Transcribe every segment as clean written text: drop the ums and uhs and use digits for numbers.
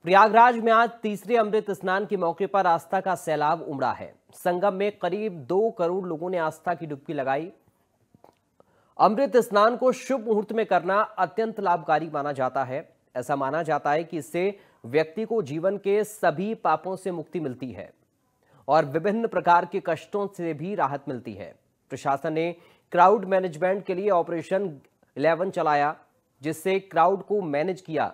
प्रयागराज में आज तीसरे अमृत स्नान के मौके पर आस्था का सैलाब उमड़ा है। संगम में करीब 2 करोड़ लोगों ने आस्था की डुबकी लगाई। अमृत स्नान को शुभ मुहूर्त में करना अत्यंत लाभकारी माना जाता है। ऐसा माना जाता है कि इससे व्यक्ति को जीवन के सभी पापों से मुक्ति मिलती है और विभिन्न प्रकार के कष्टों से भी राहत मिलती है। प्रशासन ने क्राउड मैनेजमेंट के लिए ऑपरेशन 11 चलाया, जिससे क्राउड को मैनेज किया।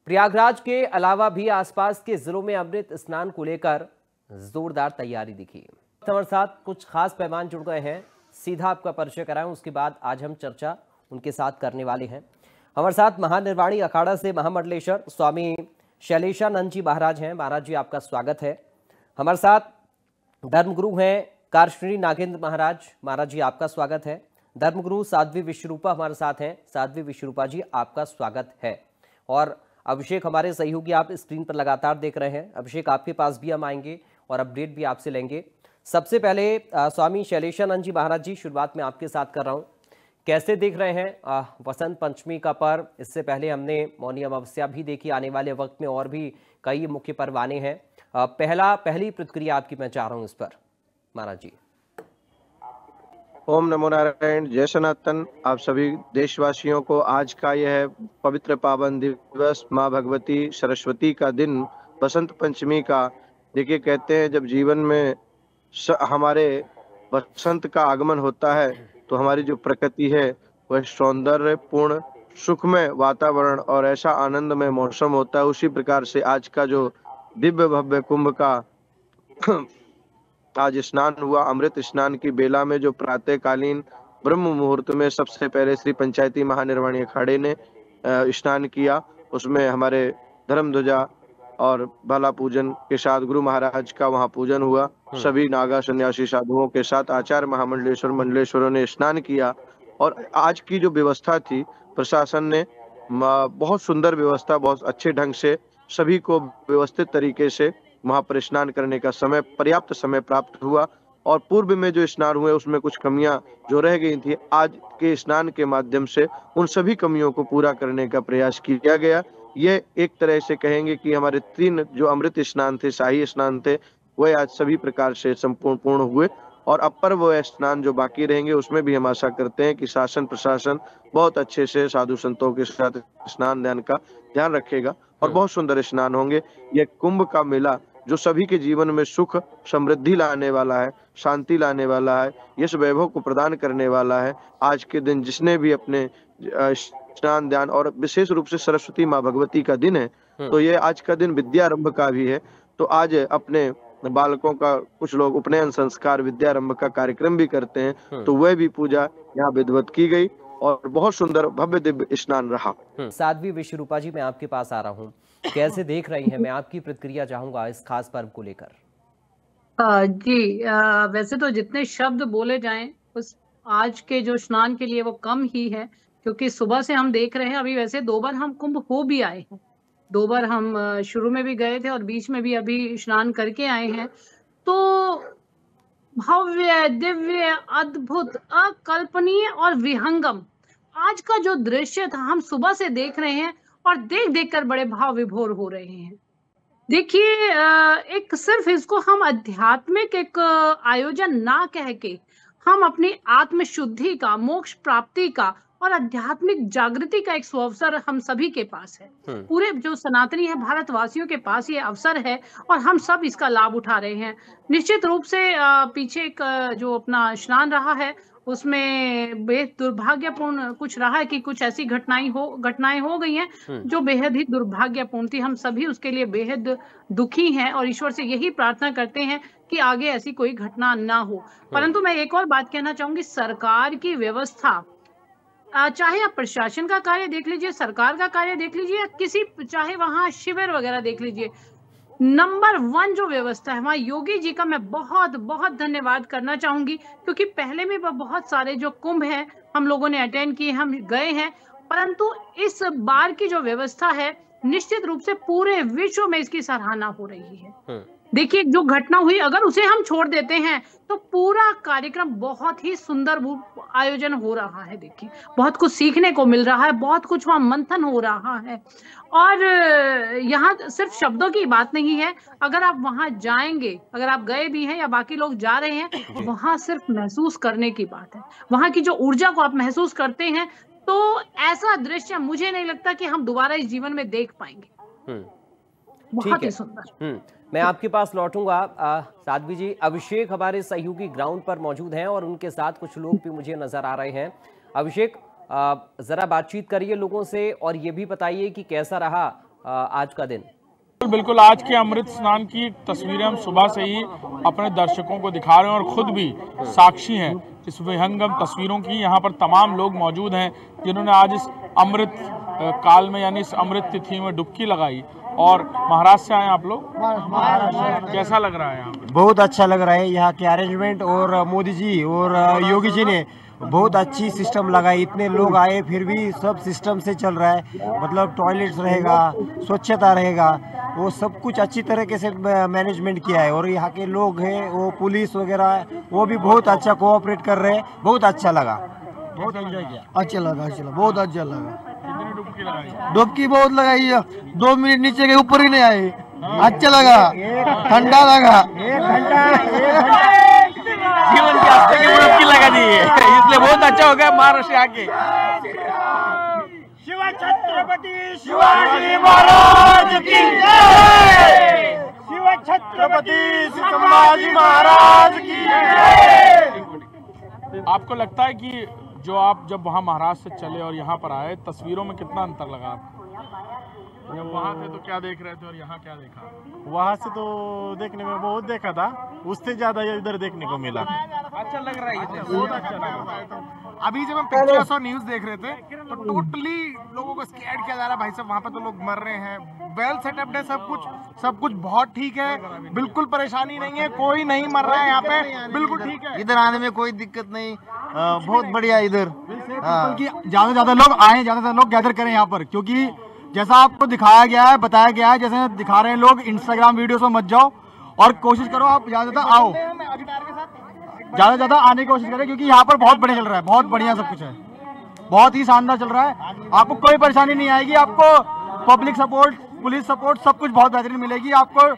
प्रयागराज के अलावा भी आसपास के जिलों में अमृत स्नान को लेकर जोरदार तैयारी दिखी। हमारे साथ कुछ खास मेहमान जुड़ गए हैं, सीधा आपका परिचय कराएं, उसके बाद आज हम चर्चा उनके साथ करने वाले हैं। हमारे साथ महानिर्वाणी अखाड़ा से महामंडलेश्वर स्वामी शैलेशानंद जी महाराज हैं। महाराज जी, आपका स्वागत है। हमारे साथ धर्मगुरु हैं कारश्री नागेंद्र महाराज। महाराज जी, आपका स्वागत है। धर्मगुरु साध्वी विश्वरूपा हमारे साथ हैं। साध्वी विश्वरूपा जी, आपका स्वागत है। और अभिषेक हमारे सहयोगी आप स्क्रीन पर लगातार देख रहे हैं। अभिषेक, आपके पास भी हम आएंगे और अपडेट भी आपसे लेंगे। सबसे पहले स्वामी शैलेशानंद जी महाराज जी, शुरुआत में आपके साथ कर रहा हूँ। कैसे देख रहे हैं वसंत पंचमी का पर्व? इससे पहले हमने मौनी अमावस्या भी देखी, आने वाले वक्त में और भी कई मुख्य पर्व आने हैं। पहली प्रतिक्रिया आपकी मैं चाह रहा हूँ इस पर, महाराज जी। ओम नमो नारायण। जय सनातन। आप सभी देशवासियों को आज का यह पवित्र पावन दिवस, माँ भगवती सरस्वती का दिन, बसंत पंचमी का, देखिए कहते हैं जब जीवन में हमारे बसंत का आगमन होता है तो हमारी जो प्रकृति है वह सौंदर्य पूर्ण सुखमय वातावरण और ऐसा आनंदमय मौसम होता है। उसी प्रकार से आज का जो दिव्य भव्य कुंभ का आज स्नान हुआ, अमृत स्नान की बेला में जो प्रातःकालीन ब्रह्म मुहूर्त में सबसे पहले श्री पंचायती महानिर्वाणी अखाड़े ने स्नान किया, उसमें हमारे धर्म ध्वजा और भाला पूजन के साथ गुरु महाराज का वहां पूजन हुआ। सभी नागा सन्यासी साधुओं के साथ आचार्य महामंडलेश्वर मंडलेश्वरों ने स्नान किया। और आज की जो व्यवस्था थी, प्रशासन ने बहुत सुंदर व्यवस्था, बहुत अच्छे ढंग से सभी को व्यवस्थित तरीके से वहां पर स्नान करने का समय, पर्याप्त समय प्राप्त हुआ। और पूर्व में जो स्नान हुए उसमें कुछ कमियां जो रह गई थी, आज के स्नान के माध्यम से उन सभी कमियों को पूरा करने का प्रयास किया गया। ये एक तरह से कहेंगे कि हमारे 3 जो अमृत स्नान थे, शाही स्नान थे, वह आज सभी प्रकार से संपूर्ण पूर्ण हुए। और अपर वो स्नान जो बाकी रहेंगे उसमें भी हम आशा करते हैं कि शासन प्रशासन बहुत अच्छे से साधु संतों के साथ स्नान दान का ध्यान रखेगा और बहुत सुंदर स्नान होंगे। ये कुंभ का मेला जो सभी के जीवन में सुख समृद्धि लाने वाला है, शांति लाने वाला है, यश वैभव को प्रदान करने वाला है। आज के दिन जिसने भी अपने स्नान ध्यान, और विशेष रूप से सरस्वती माँ भगवती का दिन है, तो ये आज का दिन विद्यारंभ का भी है। तो आज अपने बालकों का कुछ लोग उपनयन संस्कार विद्यारंभ का कार्यक्रम भी करते हैं, तो वह भी पूजा यहाँ विधिवत की गई और बहुत सुंदर भव्य दिव्य स्नान रहा। साध्वी विश्वरूपा जी, मैं आपके पास आ रहा हूँ। कैसे देख रही हैं? मैं आपकी प्रतिक्रिया चाहूंगा इस खास पर्व को लेकर। जी, वैसे तो जितने शब्द बोले जाएं उस आज के जो स्नान के लिए वो कम ही है, क्योंकि सुबह से हम देख रहे हैं। अभी वैसे 2 बार हम कुंभ हो भी आए हैं, 2 बार हम शुरू में भी गए थे और बीच में भी अभी स्नान करके आए हैं। तो भव्य, दिव्य, अद्भुत, अकल्पनीय और विहंगम आज का जो दृश्य था, हम सुबह से देख रहे हैं और देख देख कर बड़े भाव विभोर हो रहे हैं। देखिए, एक सिर्फ इसको हम आध्यात्मिक एक आयोजन ना कह के हम अपनी आत्म शुद्धि का, मोक्ष प्राप्ति का और आध्यात्मिक जागृति का एक सुअवसर हम सभी के पास है। पूरे जो सनातनी है भारतवासियों के पास ये अवसर है और हम सब इसका लाभ उठा रहे हैं। निश्चित रूप से पीछे एक जो अपना स्नान रहा है उसमें बेहद दुर्भाग्यपूर्ण कुछ रहा है कि कुछ ऐसी घटनाएं हो गई हैं जो बेहद ही दुर्भाग्यपूर्ण थी। हम सभी उसके लिए बेहद दुखी हैं और ईश्वर से यही प्रार्थना करते हैं कि आगे ऐसी कोई घटना ना हो। परंतु मैं एक और बात कहना चाहूंगी, सरकार की व्यवस्था, चाहे आप प्रशासन का कार्य देख लीजिए, सरकार का कार्य देख लीजिए, किसी चाहे वहां शिविर वगैरह देख लीजिए, नंबर 1 जो व्यवस्था है वहाँ योगी जी का मैं बहुत बहुत धन्यवाद करना चाहूंगी। क्योंकि पहले में बहुत सारे जो कुंभ हैं हम लोगों ने अटेंड किए, हम गए हैं, परंतु इस बार की जो व्यवस्था है निश्चित रूप से पूरे विश्व में इसकी सराहना हो रही है। देखिए जो घटना हुई, अगर उसे हम छोड़ देते हैं तो पूरा कार्यक्रम बहुत ही सुंदर आयोजन हो रहा है। देखिए बहुत कुछ सीखने को मिल रहा है, बहुत कुछ वहां मंथन हो रहा है। और यहाँ सिर्फ शब्दों की बात नहीं है, अगर आप वहां जाएंगे, अगर आप गए भी हैं या बाकी लोग जा रहे हैं, तो वहां सिर्फ महसूस करने की बात है। वहां की जो ऊर्जा को आप महसूस करते हैं, तो ऐसा दृश्य मुझे नहीं लगता कि हम दोबारा इस जीवन में देख पाएंगे। बहुत ही सुंदर। मैं आपके पास लौटूंगा साध्वी जी। अभिषेक हमारे सहयोगी ग्राउंड पर मौजूद हैं और उनके साथ कुछ लोग भी मुझे नजर आ रहे हैं। अभिषेक, जरा बातचीत करिए लोगों से और ये भी बताइए कि कैसा रहा आज का दिन। बिल्कुल, आज के अमृत स्नान की तस्वीरें हम सुबह से ही अपने दर्शकों को दिखा रहे हैं और खुद भी साक्षी हैं इस विहंगम तस्वीरों की। यहाँ पर तमाम लोग मौजूद हैं जिन्होंने आज इस अमृत काल में यानी इस अमृत तिथि में डुबकी लगाई। और महाराष्ट्र से आए आप लोग? कैसा लग रहा है यहाँ पे? बहुत अच्छा लग रहा है यहाँ के अरेंजमेंट, और मोदी जी और योगी जी ने बहुत अच्छी सिस्टम लगाई। इतने लोग आए फिर भी सब सिस्टम से चल रहा है, मतलब टॉयलेट्स रहेगा, स्वच्छता रहेगा, वो सब कुछ अच्छी तरीके से मैनेजमेंट किया है। और यहाँ के लोग हैं, वो पुलिस वगैरह, वो भी बहुत अच्छा कोऑपरेट कर रहे हैं। बहुत अच्छा लगा, बहुत एंजॉय किया। अच्छा लगा, बहुत अच्छा लगा। डुबकी बहुत लगाई है, 2 मिनट नीचे के ऊपर ही नहीं आए। अच्छा लगा, ठंडा लगा। जीवन की आस्था की डुबकी लगा दी है, इसलिए बहुत अच्छा हो गया महाराष्ट्र आके। शिव छत्रपति शिवाजी महाराज की जय। शिव छत्रपति संभाजी महाराज की जय। आपको लगता है कि जो आप जब वहाँ महाराष्ट्र से चले और यहाँ पर आए, तस्वीरों में कितना अंतर लगा आपको? जब वहाँ थे तो क्या देख रहे थे और यहाँ क्या देखा? वहाँ से तो देखने में बहुत देखा था, उससे ज्यादा इधर देखने को मिला। अच्छा लग रहा है, बहुत अच्छा लगा। अभी जब हम पिक्चर्स और न्यूज देख रहे थे तो टोटली लोगों को स्कैड किया जा रहा है। भाई साहब वहाँ पे तो लोग मर रहे हैं। वेल सेटअप है, सब कुछ बहुत ठीक है, बिल्कुल परेशानी नहीं है, कोई नहीं मर रहा है यहाँ पे, बिल्कुल ठीक है। इधर आने में कोई दिक्कत नहीं, बहुत बढ़िया इधर। ज्यादा से ज्यादा लोग आए, ज्यादा से ज्यादा लोग गैदर करें यहाँ पर, क्योंकि जैसा आपको दिखाया गया है, बताया गया है, जैसे दिखा रहे हैं लोग, इंस्टाग्राम वीडियो में मत जाओ और कोशिश करो आप ज्यादा से ज्यादा आओ, ज्यादा से ज्यादा आने की कोशिश करें, क्योंकि यहाँ पर बहुत बढ़िया चल रहा है, बहुत बढ़िया सब कुछ है, बहुत ही शानदार चल रहा है। आपको कोई परेशानी नहीं आएगी, आपको पब्लिक सपोर्ट, पुलिस सपोर्ट, सब कुछ बहुत बेहतरीन मिलेगी आपको।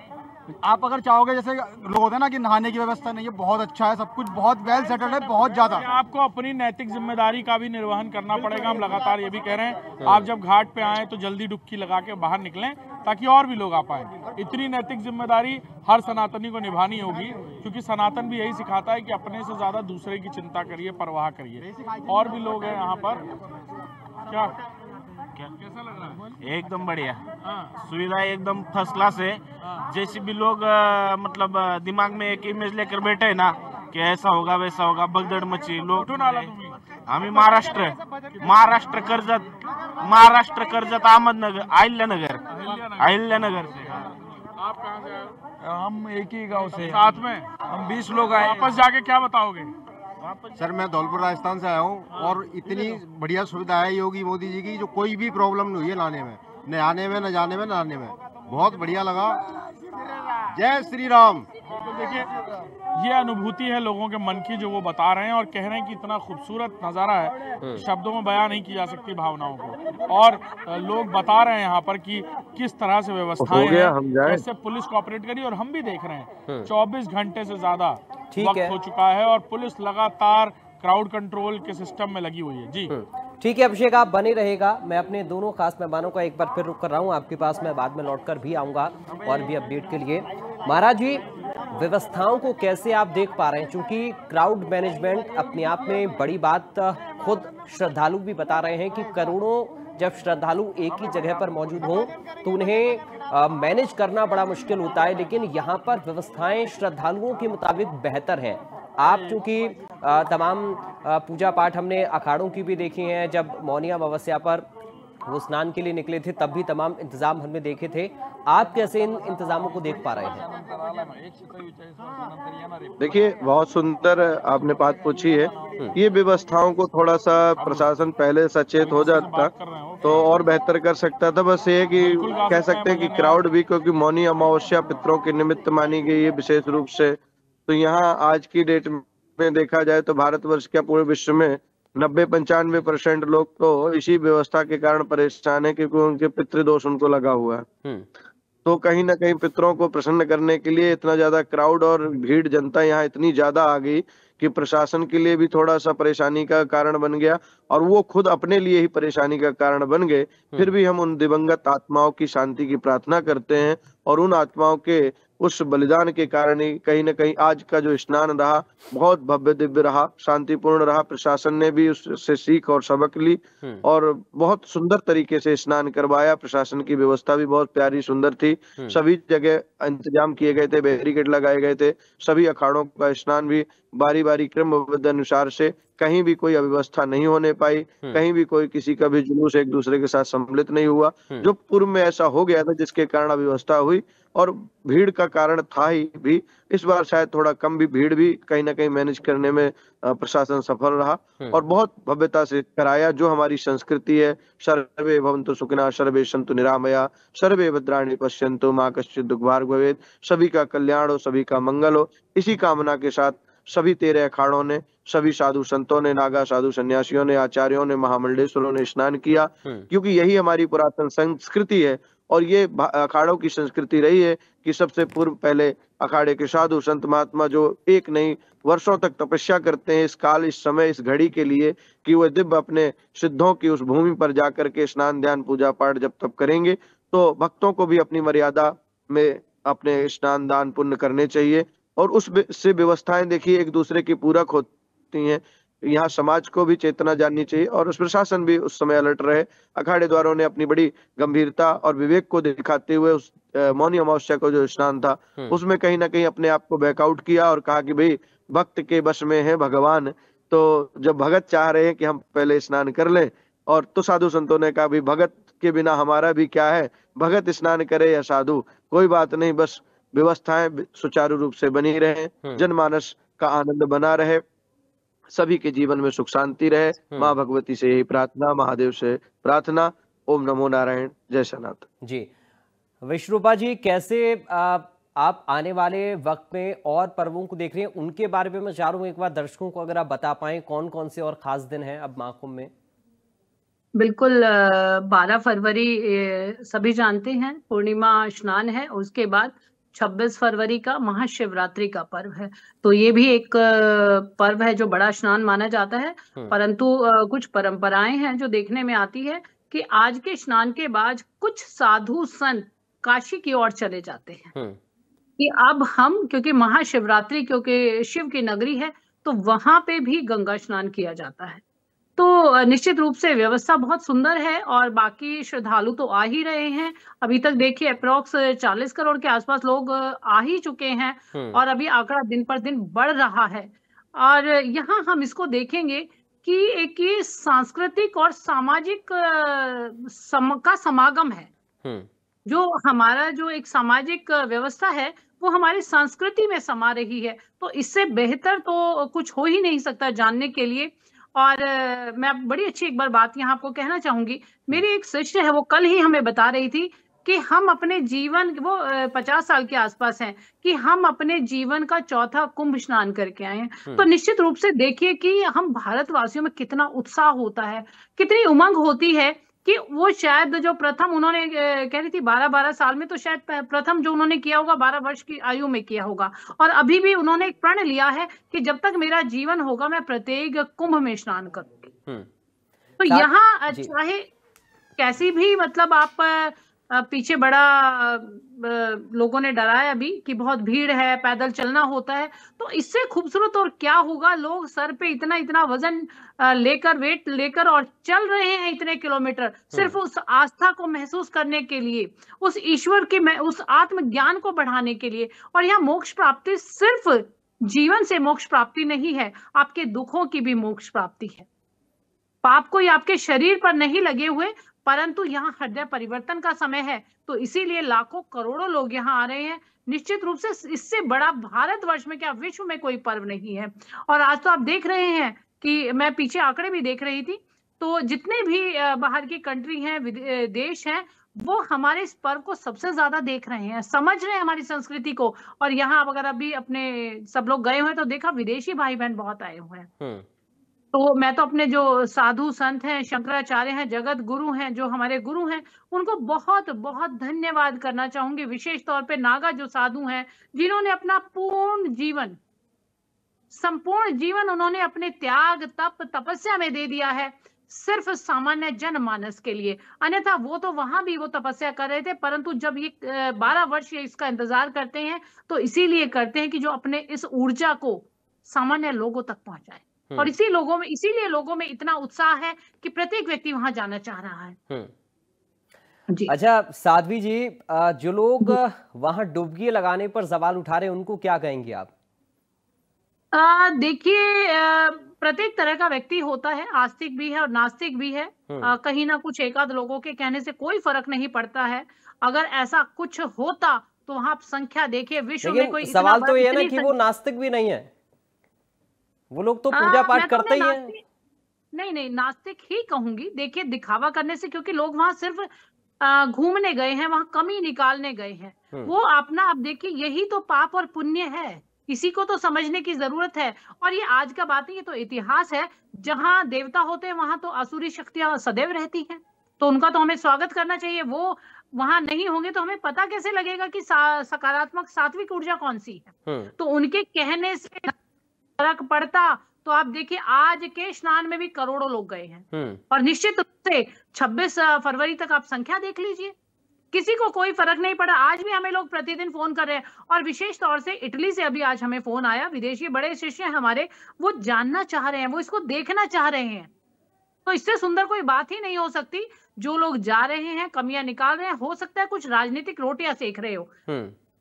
आप अगर चाहोगे, जैसे लोग होते हैं ना कि नहाने की व्यवस्था नहीं है, बहुत अच्छा है, सब कुछ बहुत वेल सेटल्ड है, बहुत ज्यादा। आपको अपनी नैतिक जिम्मेदारी का भी निर्वहन करना पड़ेगा, हम लगातार ये भी कह रहे हैं। आप जब घाट पे आए तो जल्दी डुबकी लगा के बाहर निकलें ताकि और भी लोग आ पाए। इतनी नैतिक जिम्मेदारी हर सनातनी को निभानी होगी, क्योंकि सनातन भी यही सिखाता है कि अपने से ज्यादा दूसरे की चिंता करिए, परवाह करिए। और भी लोग हैं यहाँ पर, क्या कैसा लग रहा है? एकदम बढ़िया, सुविधा एकदम फर्स्ट क्लास है। जैसे भी लोग मतलब दिमाग में एक इमेज लेकर बैठे है ना कि ऐसा होगा वैसा होगा, भगदड़ मची। लोग आम्ही महाराष्ट्र कर्जत अहमदनगर, अहिल्यानगर से। आप कहाँ से आए? हम एक ही गांव से, साथ में हम 20 लोग आए। वापस जाके क्या बताओगे? सर मैं धौलपुर राजस्थान से आया हूँ, और इतनी बढ़िया सुविधा है योगी मोदी जी की, जो कोई भी प्रॉब्लम नहीं हुई है लाने में, न आने में, न जाने में, न आने में। बहुत बढ़िया लगा। जय श्री राम। तो देखिए, ये अनुभूति है लोगों के मन की जो वो बता रहे हैं और कह रहे हैं कि इतना खूबसूरत नज़ारा है, शब्दों में बयां नहीं की जा सकती भावनाओं को। और लोग बता रहे हैं यहाँ पर कि किस तरह से व्यवस्थाएं हैं, कैसे पुलिस कोऑपरेट करी। और हम भी देख रहे हैं 24 घंटे से ज्यादा वक्त हो चुका है और पुलिस लगातार क्राउड कंट्रोल के सिस्टम में लगी हुई है। जी ठीक है अभिषेक, आप बने रहेगा। मैं अपने दोनों खास मेहमानों का एक बार फिर रुक कर रहा हूँ आपके पास, मैं बाद में लौटकर भी आऊँगा और भी अपडेट के लिए। महाराज जी, व्यवस्थाओं को कैसे आप देख पा रहे हैं? चूंकि क्राउड मैनेजमेंट अपने आप में बड़ी बात, खुद श्रद्धालु भी बता रहे हैं कि करोड़ों जब श्रद्धालु एक ही जगह पर मौजूद हों तो उन्हें मैनेज करना बड़ा मुश्किल होता है, लेकिन यहाँ पर व्यवस्थाएं श्रद्धालुओं के मुताबिक बेहतर है। आप चूंकि तमाम पूजा पाठ हमने अखाड़ों की भी देखी हैं, जब मौनी अमावस्या पर वो स्नान के लिए निकले थे, तब भी तमाम इंतजाम हमने देखे थे। आप कैसे इन इंतजामों को देख पा रहे हैं? देखिए, बहुत सुंदर आपने बात पूछी है। ये व्यवस्थाओं को थोड़ा सा प्रशासन पहले सचेत हो जाता तो और बेहतर कर सकता था। बस ये कि कह सकते हैं कि क्राउड भी, क्योंकि मौनी अमावस्या पितरों के निमित्त मानी गई है विशेष रूप से, तो यहाँ आज की डेट में देखा जाए तो भारतवर्ष के पूरे विश्व में 90-95% लोग तो इसी व्यवस्था के कारण परेशान है, क्योंकि उनके पितृदोष उनको लगा हुआ है। तो कहीं ना कहीं पितरों को प्रसन्न करने के लिए इतना ज्यादा क्राउड और भीड़ जनता यहाँ इतनी ज्यादा आ गई कि प्रशासन के लिए भी थोड़ा सा परेशानी का कारण बन गया, और वो खुद अपने लिए ही परेशानी का कारण बन गए। फिर भी हम उन दिवंगत आत्माओं की शांति की प्रार्थना करते हैं, और उन आत्माओं के उस बलिदान के कारण ही कहीं ना कहीं आज का जो स्नान रहा बहुत भव्य दिव्य रहा, शांतिपूर्ण रहा। प्रशासन ने भी उससे सीख और सबक ली और बहुत सुंदर तरीके से स्नान करवाया। प्रशासन की व्यवस्था भी बहुत प्यारी सुंदर थी। सभी जगह इंतजाम किए गए थे, बैरिकेड लगाए गए थे। सभी अखाड़ों का स्नान भी बारी बारी क्रमबद्ध अनुसार से, कहीं भी कोई अव्यवस्था नहीं होने पाई, कहीं भी कोई किसी का भी जुलूस एक दूसरे के साथ सम्मिलित नहीं हुआ। जो पूर्व में ऐसा हो गया था जिसके कारण अव्यवस्था हुई और भीड़ का कारण था ही भी, इस बार शायद थोड़ा कम भी भीड़ भी कहीं ना कहीं मैनेज करने में प्रशासन सफल रहा और बहुत भव्यता से कराया। जो हमारी संस्कृति है, सर्वे भवन्तु सुखिनः, सर्वे सन्तु निरामया, सर्वे भद्राणि पश्यन्तु मा कश्चित् दुःख भाग् भवेत्, सभी का कल्याण हो, सभी का मंगल हो, इसी कामना के साथ सभी 13 अखाड़ों ने, सभी साधु संतों ने, नागा साधु सन्यासियों ने, आचार्यों ने, महामंडलेश्वरों ने स्नान किया, क्योंकि यही हमारी पुरातन संस्कृति है। और ये अखाड़ों की संस्कृति रही है कि सबसे पूर्व पहले अखाड़े के साधु संत महात्मा जो एक नहीं वर्षों तक तपस्या करते हैं इस काल, इस समय, इस घड़ी के लिए, कि वह दिव्य अपने सिद्धों की उस भूमि पर जाकर के स्नान ध्यान पूजा पाठ जब तब करेंगे, तो भक्तों को भी अपनी मर्यादा में अपने स्नान दान पुण्य करने चाहिए। और उस से व्यवस्थाएं देखिए एक दूसरे की पूरक होती हैं। यहाँ समाज को भी चेतना जाननी चाहिए और प्रशासन भी उस समय अलर्ट रहे। अखाड़े द्वारों ने अपनी बड़ी गंभीरता और विवेक को दिखाते हुए उस मौनी अमावस्या को जो स्नान था उसमें कहीं ना कहीं अपने आप को बैकआउट किया और कहा कि भाई भक्त के वश में है भगवान, तो जब भगत चाह रहे हैं कि हम पहले स्नान कर लें, और तो साधु संतों ने कहा भाई भगत के बिना हमारा भी क्या है, भगत स्नान करे या साधु कोई बात नहीं, बस व्यवस्थाएं सुचारू रूप से बनी रहे, जनमानस का आनंद बना रहे, सभी के जीवन में सुख शांति रहे। माँ भगवती से यही प्रार्थना, महादेव से प्रार्थना। ओम नमो नारायण, जय सनातन। जी विश्वरूपा जी, कैसे आप आने वाले वक्त में और पर्वों को देख रहे हैं, उनके बारे में मैं चाह रहा हूँ एक बार दर्शकों को अगर आप बता पाएं कौन कौन से और खास दिन हैं अब महाकुंभ में। बिल्कुल, 12 फरवरी सभी जानते हैं पूर्णिमा स्नान है, उसके बाद 26 फरवरी का महाशिवरात्रि का पर्व है। तो ये भी एक पर्व है जो बड़ा स्नान माना जाता है, परंतु कुछ परंपराएं हैं जो देखने में आती है कि आज के स्नान के बाद कुछ साधु संत काशी की ओर चले जाते हैं कि अब हम, क्योंकि महाशिवरात्रि क्योंकि शिव की नगरी है, तो वहां पे भी गंगा स्नान किया जाता है। तो निश्चित रूप से व्यवस्था बहुत सुंदर है और बाकी श्रद्धालु तो आ ही रहे हैं। अभी तक देखिए अप्रॉक्स 40 करोड़ के आसपास लोग आ ही चुके हैं और अभी आंकड़ा दिन पर दिन बढ़ रहा है। और यहाँ हम इसको देखेंगे कि एक ये सांस्कृतिक और सामाजिक का समागम है। जो हमारा जो एक सामाजिक व्यवस्था है वो हमारी संस्कृति में समा रही है, तो इससे बेहतर तो कुछ हो ही नहीं सकता जानने के लिए। और मैं बड़ी अच्छी एक बार बात यहाँ आपको कहना चाहूंगी। मेरी एक शिष्य है, वो कल ही हमें बता रही थी कि हम अपने जीवन, वो 50 साल के आसपास हैं, कि हम अपने जीवन का चौथा कुंभ स्नान करके आए हैं। तो निश्चित रूप से देखिए कि हम भारतवासियों में कितना उत्साह होता है, कितनी उमंग होती है कि वो शायद जो प्रथम उन्होंने कह रही थी 12 साल में, तो शायद प्रथम जो उन्होंने किया होगा 12 वर्ष की आयु में किया होगा। और अभी भी उन्होंने एक प्रण लिया है कि जब तक मेरा जीवन होगा मैं प्रत्येक कुंभ में स्नान करूंगी। तो यहाँ चाहे कैसी भी मतलब आप पीछे बड़ा लोगों ने डराया अभी कि बहुत भीड़ है, पैदल चलना होता है, तो इससे खूबसूरत और क्या होगा। लोग सर पे इतना इतना वजन लेकर, वेट लेकर और चल रहे हैं इतने किलोमीटर, सिर्फ उस आस्था को महसूस करने के लिए, उस ईश्वर के उस आत्मज्ञान को बढ़ाने के लिए। और यहाँ मोक्ष प्राप्ति सिर्फ जीवन से मोक्ष प्राप्ति नहीं है, आपके दुखों की भी मोक्ष प्राप्ति है। पाप कोई आपके शरीर पर नहीं लगे हुए, परंतु यहाँ हृदय परिवर्तन का समय है, तो इसीलिए लाखों करोड़ों लोग यहाँ आ रहे हैं। निश्चित रूप से इससे बड़ा भारतवर्ष में क्या विश्व में कोई पर्व नहीं है। और आज तो आप देख रहे हैं कि मैं पीछे आंकड़े भी देख रही थी, तो जितने भी बाहर की कंट्री हैं, देश हैं, वो हमारे इस पर्व को सबसे ज्यादा देख रहे हैं, समझ रहे हैं हमारी संस्कृति को। और यहाँ अगर अभी अपने सब लोग गए हुए तो देखा विदेशी भाई बहन बहुत आए हुए हैं। तो मैं तो अपने जो साधु संत हैं, शंकराचार्य हैं, जगत गुरु हैं, जो हमारे गुरु हैं, उनको बहुत बहुत धन्यवाद करना चाहूंगी। विशेष तौर पे नागा जो साधु हैं, जिन्होंने अपना संपूर्ण जीवन उन्होंने अपने त्याग तप तपस्या में दे दिया है, सिर्फ सामान्य जनमानस के लिए। अन्यथा वो तो वहां भी वो तपस्या कर रहे थे, परंतु जब ये 12 वर्ष ये इसका इंतजार करते हैं तो इसीलिए करते हैं कि जो अपने इस ऊर्जा को सामान्य लोगों तक पहुंचाए। और इसीलिए लोगों में इतना उत्साह है कि प्रत्येक व्यक्ति वहां जाना चाह रहा है। जी। अच्छा साध्वी जी, जो लोग वहां डुबकी लगाने पर सवाल उठा रहे हैं उनको क्या कहेंगे आप? देखिए, प्रत्येक तरह का व्यक्ति होता है, आस्तिक भी है और नास्तिक भी है। कहीं ना कुछ एकाध लोगों के कहने से कोई फर्क नहीं पड़ता है। अगर ऐसा कुछ होता तो वहां आप संख्या देखिए, विश्व में कोई सवाल तो ये ना कि वो नास्तिक भी नहीं है, वो लोग तो पूजा पाठ करते ही हैं। नहीं, नास्तिक ही कहूंगी। देखिए, दिखावा करने से, क्योंकि लोग वहां सिर्फ घूमने गए हैं, वहां कमी निकालने गए हैं। वो अपना, अब देखिए, यही तो पाप और पुण्य है, इसी को तो समझने की जरूरत है। और ये आज का बात नहीं, ये तो इतिहास है। जहां देवता होते हैं वहां तो आसुरी शक्तियां सदैव रहती हैं, तो उनका तो हमें स्वागत करना चाहिए। वो वहां नहीं होंगे तो हमें पता कैसे लगेगा कि सकारात्मक सात्विक ऊर्जा कौन सी है। तो उनके कहने से फर्क पड़ता तो आप देखिए, आज के स्नान में भी करोड़ों लोग गए हैं। और निश्चित रूप से 26 फरवरी तक आप संख्या देख लीजिए, किसी को कोई फर्क नहीं पड़ा। आज भी हमें लोग प्रतिदिन फोन कर रहे हैं, और विशेष तौर से इटली से अभी आज हमें फोन आया। विदेशी बड़े शिष्य हैं हमारे, वो जानना चाह रहे हैं, वो इसको देखना चाह रहे हैं। तो इससे सुंदर कोई बात ही नहीं हो सकती। जो लोग जा रहे हैं, कमियां निकाल रहे हैं, हो सकता है कुछ राजनीतिक रोटियां सेक रहे हो,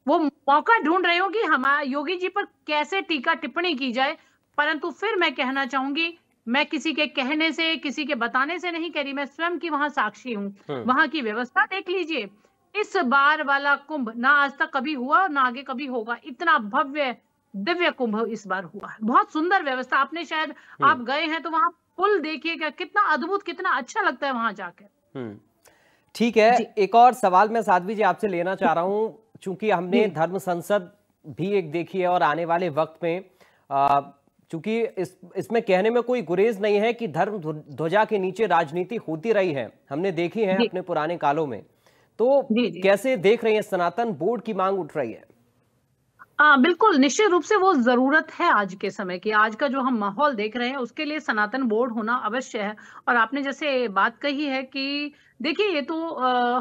वो मौका ढूंढ रहे हो कि हमारे योगी जी पर कैसे टीका टिप्पणी की जाए। परंतु फिर मैं कहना चाहूंगी, मैं किसी के कहने से, किसी के बताने से नहीं कह रही, मैं स्वयं की वहां साक्षी हूँ। वहां की व्यवस्था देख लीजिए। इस बार वाला कुंभ ना आज तक कभी हुआ और ना आगे कभी होगा। इतना भव्य दिव्य कुंभ इस बार हुआ है, बहुत सुंदर व्यवस्था। आपने शायद आप गए हैं तो वहां पुल देखिएगा, कितना अद्भुत, कितना अच्छा लगता है वहां जाकर। ठीक है, एक और सवाल मैं साध्वी जी आपसे लेना चाह रहा हूँ, चूंकि हमने धर्म संसद भी एक देखी है और आने वाले वक्त में चूंकि इसमें कहने में कोई गुरेज नहीं है कि धर्म ध्वजा के नीचे राजनीति होती रही है, हमने देखी है अपने पुराने कालों में। तो कैसे देख रहे हैं, सनातन बोर्ड की मांग उठ रही है? बिल्कुल, निश्चित रूप से वो जरूरत है आज के समय की। आज का जो हम माहौल देख रहे हैं उसके लिए सनातन बोर्ड होना अवश्य है। और आपने जैसे बात कही है कि देखिए, ये तो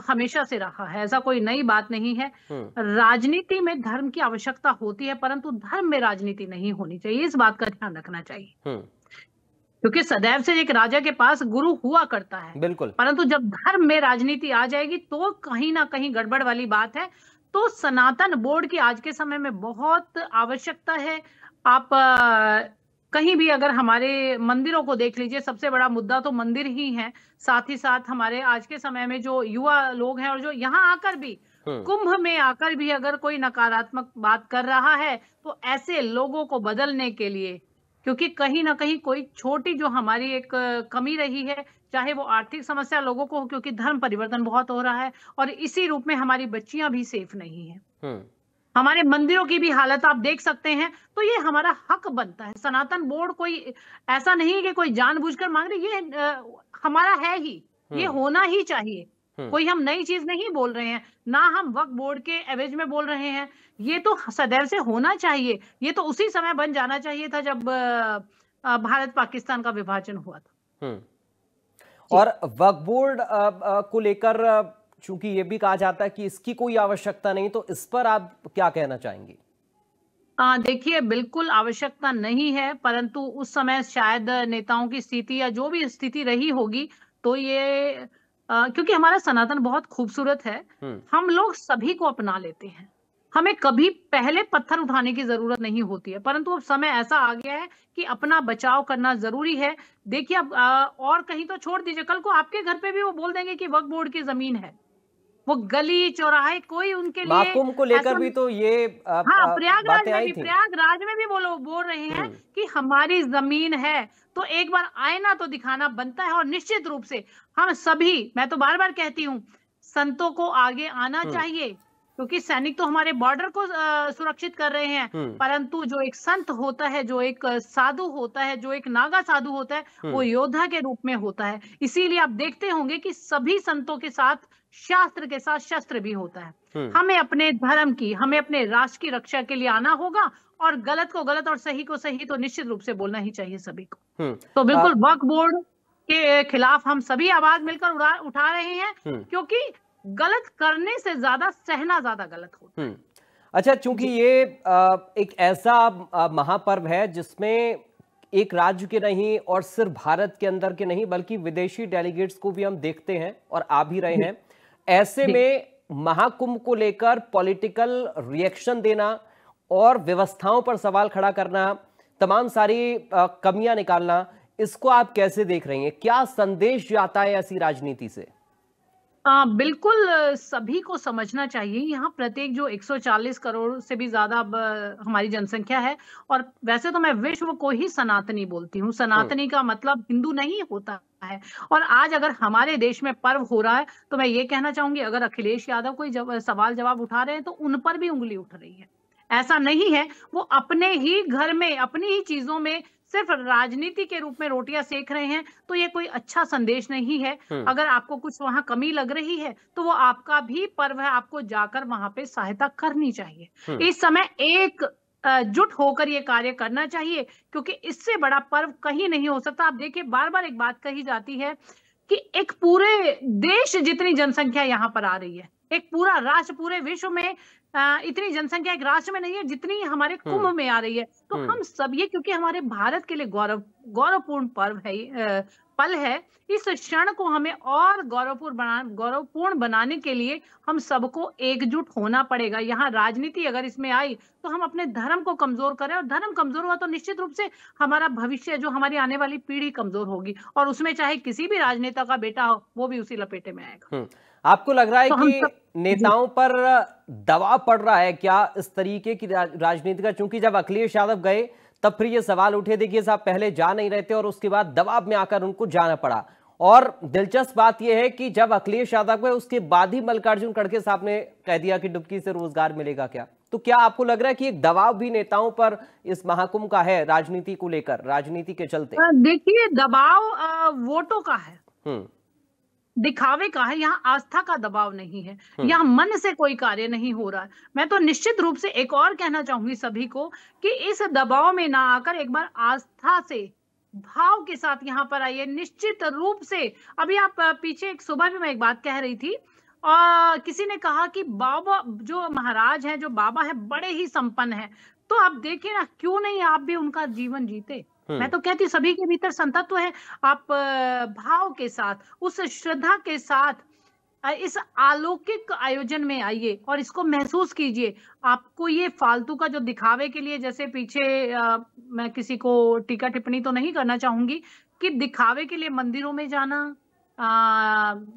हमेशा से रहा है, ऐसा कोई नई बात नहीं है। राजनीति में धर्म की आवश्यकता होती है, परंतु धर्म में राजनीति नहीं होनी चाहिए, इस बात का ध्यान रखना चाहिए। क्योंकि सदैव से एक राजा के पास गुरु हुआ करता है, बिल्कुल, परंतु जब धर्म में राजनीति आ जाएगी तो कहीं ना कहीं गड़बड़ वाली बात है। तो सनातन बोर्ड की आज के समय में बहुत आवश्यकता है। आप कहीं भी अगर हमारे मंदिरों को देख लीजिए, सबसे बड़ा मुद्दा तो मंदिर ही है। साथ ही साथ हमारे आज के समय में जो युवा लोग हैं और जो यहाँ आकर भी, कुंभ में आकर भी अगर कोई नकारात्मक बात कर रहा है, तो ऐसे लोगों को बदलने के लिए, क्योंकि कहीं ना कहीं कोई छोटी जो हमारी एक कमी रही है, चाहे वो आर्थिक समस्या लोगों को हो, क्योंकि धर्म परिवर्तन बहुत हो रहा है और इसी रूप में हमारी बच्चियां भी सेफ नहीं है। हमारे मंदिरों की भी हालत आप देख सकते हैं। तो ये हमारा हक बनता है। सनातन बोर्ड कोई ऐसा नहीं है कि कोई जानबूझकर मांग रही, ये हमारा है ही, ये होना ही चाहिए। कोई हम नई चीज नहीं बोल रहे हैं, ना हम वक्फ बोर्ड के एवज में बोल रहे हैं, ये तो सदैव से होना चाहिए। ये तो उसी समय बन जाना चाहिए था जब भारत पाकिस्तान का विभाजन हुआ था। और वक्फ बोर्ड को लेकर चूंकि ये भी कहा जाता है कि इसकी कोई आवश्यकता नहीं, तो इस पर आप क्या कहना चाहेंगी? देखिए, बिल्कुल आवश्यकता नहीं है, परंतु उस समय शायद नेताओं की स्थिति या जो भी स्थिति रही होगी, तो ये क्योंकि हमारा सनातन बहुत खूबसूरत है, हम लोग सभी को अपना लेते हैं, हमें कभी पहले पत्थर उठाने की जरूरत नहीं होती है, परंतु अब समय ऐसा आ गया है कि अपना बचाव करना जरूरी है। देखिए अब और कहीं तो छोड़ दीजिए, कल को आपके घर पे भी वो बोल देंगे कि वक्फ बोर्ड की जमीन है, वो गली चौराहे कोई उनके लिए महाकुंभ को लेकर ऐसा भी तो ये हाँ, प्रयागराज बातें में आई भी थी। प्रयागराज में भी वो लोग बोल रहे हैं कि हमारी जमीन है, तो एक बार आईना तो दिखाना बनता है। और निश्चित रूप से हम सभी, मैं तो बार बार कहती हूँ, संतों को आगे आना चाहिए, क्योंकि सैनिक तो हमारे बॉर्डर को सुरक्षित कर रहे हैं, परंतु जो एक संत होता है, जो एक साधु होता है, जो एक नागा साधु होता है, वो योद्धा के रूप में होता है। इसीलिए आप देखते होंगे कि सभी संतों के साथ शास्त्र के साथ शस्त्र भी होता है। हमें अपने धर्म की, हमें अपने राष्ट्र की रक्षा के लिए आना होगा, और गलत को गलत और सही को सही तो निश्चित रूप से बोलना ही चाहिए सभी को। तो बिल्कुल वक्फ बोर्ड के खिलाफ हम सभी आवाज मिलकर उठा रहे हैं, क्योंकि गलत करने से ज्यादा सहना ज्यादा गलत होता है। अच्छा, चूंकि ये एक ऐसा महापर्व है जिसमें एक राज्य के नहीं और सिर्फ भारत के अंदर के नहीं बल्कि विदेशी डेलीगेट्स को भी हम देखते हैं और आ भी रहे हैं, ऐसे में महाकुंभ को लेकर पॉलिटिकल रिएक्शन देना और व्यवस्थाओं पर सवाल खड़ा करना, तमाम सारी कमियां निकालना, इसको आप कैसे देख रही हैं? क्या संदेश जाता है ऐसी राजनीति से? बिल्कुल सभी को समझना चाहिए, यहाँ प्रत्येक जो 140 करोड़ से भी ज्यादा हमारी जनसंख्या है, और वैसे तो मैं विश्व को ही सनातनी बोलती हूँ। सनातनी का मतलब हिंदू नहीं होता है। और आज अगर हमारे देश में पर्व हो रहा है, तो मैं ये कहना चाहूंगी, अगर अखिलेश यादव कोई सवाल जवाब उठा रहे हैं तो उन पर भी उंगली उठ रही है। ऐसा नहीं है, वो अपने ही घर में अपनी ही चीजों में सिर्फ राजनीति के रूप में रोटियां सेक रहे हैं, तो ये कोई अच्छा संदेश नहीं है। अगर आपको कुछ वहां कमी लग रही है तो वो आपका भी पर्व है, आपको जाकर वहां पे सहायता करनी चाहिए। इस समय एक जुट होकर ये कार्य करना चाहिए, क्योंकि इससे बड़ा पर्व कहीं नहीं हो सकता। आप देखिए, बार बार एक बात कही जाती है कि एक पूरे देश जितनी जनसंख्या यहाँ पर आ रही है, एक पूरा राष्ट्र, पूरे विश्व में इतनी जनसंख्या एक राष्ट्र में नहीं है जितनी हमारे कुंभ में आ रही है। तो हम सब ये, क्योंकि हमारे भारत के लिए गौरवपूर्ण पर्व है, पल है, इस क्षण को हमें और गौरवपूर्ण बनाने के लिए हम सबको एकजुट होना पड़ेगा। यहाँ राजनीति अगर इसमें आई तो हम अपने धर्म को कमजोर करें, और धर्म कमजोर हुआ तो निश्चित रूप से हमारा भविष्य, जो हमारी आने वाली पीढ़ी कमजोर होगी, और उसमें चाहे किसी भी राजनेता का बेटा हो, वो भी उसी लपेटे में आएगा। आपको लग रहा है कि नेताओं पर दबाव पड़ रहा है क्या इस तरीके की राजनीति का? चूंकि जब अखिलेश यादव गए तब फिर ये सवाल उठे थे कि साहब पहले जा नहीं रहे थे और उसके बाद दबाव में आकर उनको जाना पड़ा। और दिलचस्प बात यह है कि जब अखिलेश यादव गए उसके बाद ही मल्लिकार्जुन खड़गे साहब ने कह दिया कि डुबकी से रोजगार मिलेगा क्या? तो क्या आपको लग रहा है कि एक दबाव भी नेताओं पर इस महाकुंभ का है राजनीति को लेकर, राजनीति के चलते? देखिए, दबाव वोटों का है, दिखावे का है। यहाँ आस्था का दबाव नहीं है, यहाँ मन से कोई कार्य नहीं हो रहा है। मैं तो निश्चित रूप से एक और कहना चाहूंगी सभी को कि इस दबाव में ना आकर एक बार आस्था से, भाव के साथ यहाँ पर आइए। निश्चित रूप से अभी आप पीछे एक सुबह भी मैं एक बात कह रही थी, और किसी ने कहा कि बाबा जो महाराज हैं, जो बाबा है, बड़े ही संपन्न है। तो आप देखिए ना, क्यों नहीं आप भी उनका जीवन जीते? मैं तो कहती सभी के भीतर संतत्व है। आप भाव के साथ, उस श्रद्धा के साथ इस अलौकिक आयोजन में आइए और इसको महसूस कीजिए। आपको ये फालतू का जो दिखावे के लिए, जैसे पीछे मैं किसी को टीका टिप्पणी तो नहीं करना चाहूंगी, कि दिखावे के लिए मंदिरों में जाना,